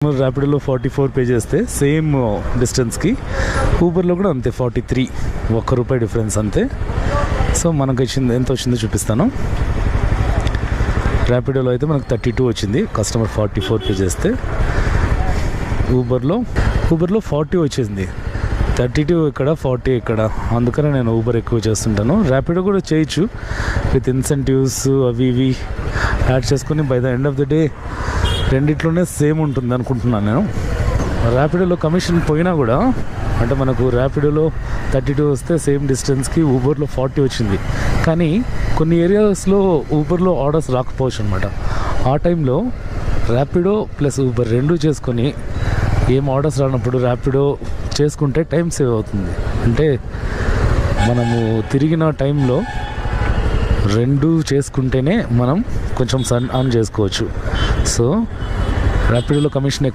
Customer ర్యాపిడోలో 44 pay చేస్తే same డిస్టెన్స్కి ఊబర్లో కూడా అంతే 43, ₹1 డిఫరెన్స్ అంతే. సో మనకు వచ్చింది ఎంత వచ్చిందో చూపిస్తాను. ర్యాపిడోలో అయితే మనకు 32 వచ్చింది, కస్టమర్ 44 పే చేస్తే. ఊబర్లో 40 వచ్చింది, 32 ఇక్కడ 40 ఇక్కడ. అందుకనే నేను ఊబర్ ఎక్కువ చేస్తుంటాను. ర్యాపిడో కూడా చేయొచ్చు విత్ ఇన్సెంటివ్స్ అవి ఇవి యాడ్ చేసుకుని by the end of the day రెండిట్లోనే సేమ్ ఉంటుంది అనుకుంటున్నాను నేను. ర్యాపిడోలో కమిషన్ పోయినా కూడా, అంటే మనకు ర్యాపిడోలో 32 వస్తే సేమ్ డిస్టెన్స్కి ఊబర్లో 40 వచ్చింది. కానీ కొన్ని ఏరియాస్లో ఊబర్లో ఆర్డర్స్ రాకపోవచ్చు అనమాట. ఆ టైంలో ర్యాపిడో ప్లస్ ఊబర్ రెండూ చేసుకొని ఏం ఆర్డర్స్ రానప్పుడు ర్యాపిడో చేసుకుంటే టైం సేవ్ అవుతుంది. అంటే మనము తిరిగిన టైంలో రెండు చేసుకుంటేనే మనం కొంచెం సన్ ఆన్ చేసుకోవచ్చు. సో ర్యాపిడోలో కమిషన్